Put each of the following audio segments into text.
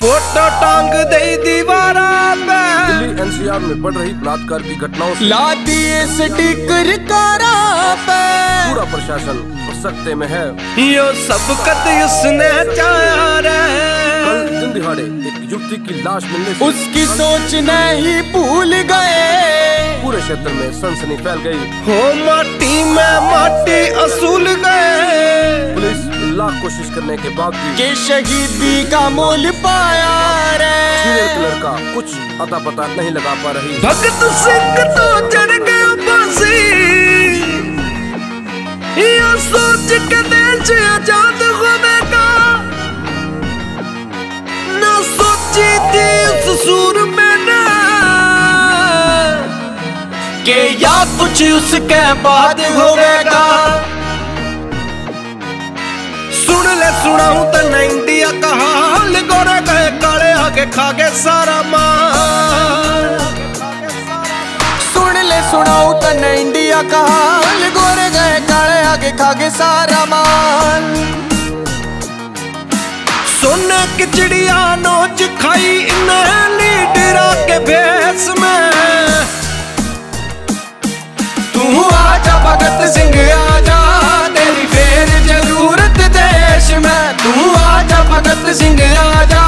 Photo टांग दे दीवारा पे दिल्ली एनसीआर में बढ़ रही बलात्कार की घटनाओं से ला दिए स्टिकर कारा पे पूरा प्रशासन सकते में है। यो सब कद उसने चाहा रे। कल दिन दिहाड़े एक युवती की लाश मिलने से उसकी सोच नहीं भूल गए। पूरे क्षेत्र में सनसनी फैल गई। हो माटी में माटी असूल गए। पुलिस लाख कोशिश करने के बाद भी के शहीदी का मोल पाया रे। सीरियल किलर का कुछ अता पता नहीं लगा पा रही। भगत सिंह तो चढ़ गया फांसी। ये सोच के देश आजाद होगा ना सोची थी उस सूर में ना के या कुछ उसके बाद होगा। सुन ले सुनाऊं तो न इंडिया का हाल। गोरे गए काले आगे खागे सारा माल। सुन ले सुनाऊं तो न इंडिया का हाल। गोरे गए काले आगे खागे सारा माल। सोने की चिड़िया नोच खाई इन्हें लीडरा के भेस में। तू आजा भगत सिंह आजा तेरी फेर जरूरत देश में। तू आजा भगत सिंह आजा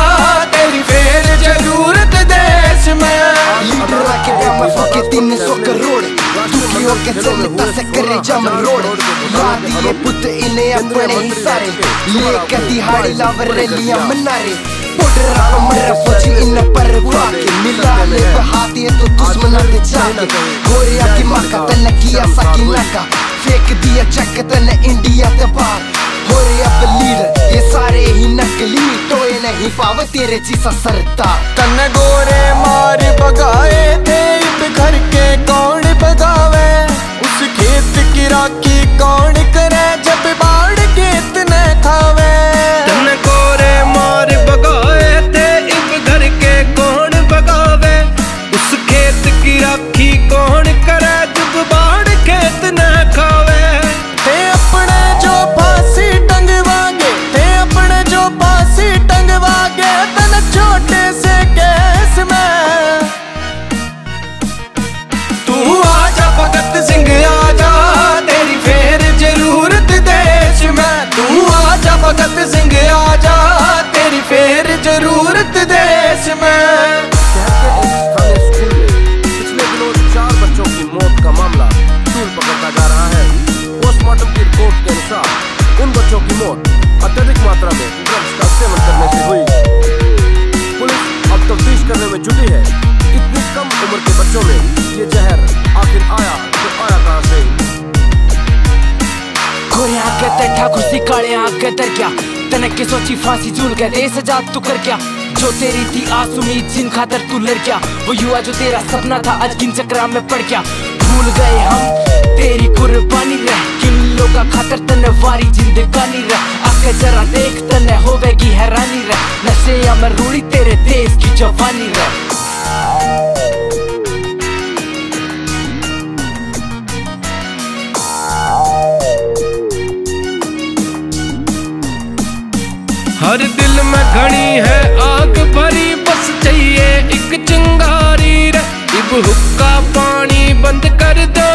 तेरी फेर जरूरत देश में। लीडर के पैमा के 300 करोड़ दुखियों के चलता से करे जम रोड। याद ये पुत इन्हें अपने ही सारे लेकर दिहाड़ी लावर रैलियां मना रे। बॉर्डर पर फौजी इन पर वाके मिला ले हाथ ये तो दुश्मन के जाके। गोरिया की माँ का तन किया सकीना का फेंक दिया चक तन इंडिया ते बाहर। हो रे अब लीडर ये सारे ही नकली टोए नहीं पाव तेरे जैसा सरदार। तन गोरे मार भगाए थे इब घर के कौन भगावे। उस खेत की राखी कौन करे जब बाढ़ खेत न खावे। तन गोरे मार भगाए थे इब घर के कौन भगावे। उस खेत की राखी कौन करे जब बाढ़ खेत न खावे। ते अपने जो फांसी टंगवागे ते अपने जो फांसी टंगवागे तन छोटे से केस में। तू आजा भगत सिंह आजा तेरी फेर जरूरत देश में। तू आजा भगत सिंह आजा तेरी फेर जरूरत देश में। पिछले दिनों 4 बच्चों की मौत का मामला तूल पकड़ता जा रहा है। पोस्टमार्टम की रिपोर्ट के अनुसार उन बच्चों की मौत अत्यधिक मात्रा में ड्रग्स का सेवन करने से हुई। पुलिस अब तफ्तीश करने में जुटी है। इतनी कम उम्र के बच्चों में ये जहर आखिर आया तो आया कहां से। गोरे आंख तर ठाकुर सी काले आंख तर क्या तनक के सोची फांसी झूल के देश आजाद तू कर क्या। जो तेरी थी आस उम्मीद जिन खातर तू लड़ क्या। वो युवा जो तेरा सपना था आज किन चक्रा में पड़ क्या। भूल गए हम तेरी कुर्बानी रह किन लोगों खातर तने वारी जिंदगानी रह। आके जरा देख तने होवेगी हैरानी रह। नशे या मैं रूड़ी तेरे देश की जवानी रह। हर दिल में घड़ी है आग भरी बस चाहिए एक चिंगारी रे। इब हुक्का पानी बंद कर दो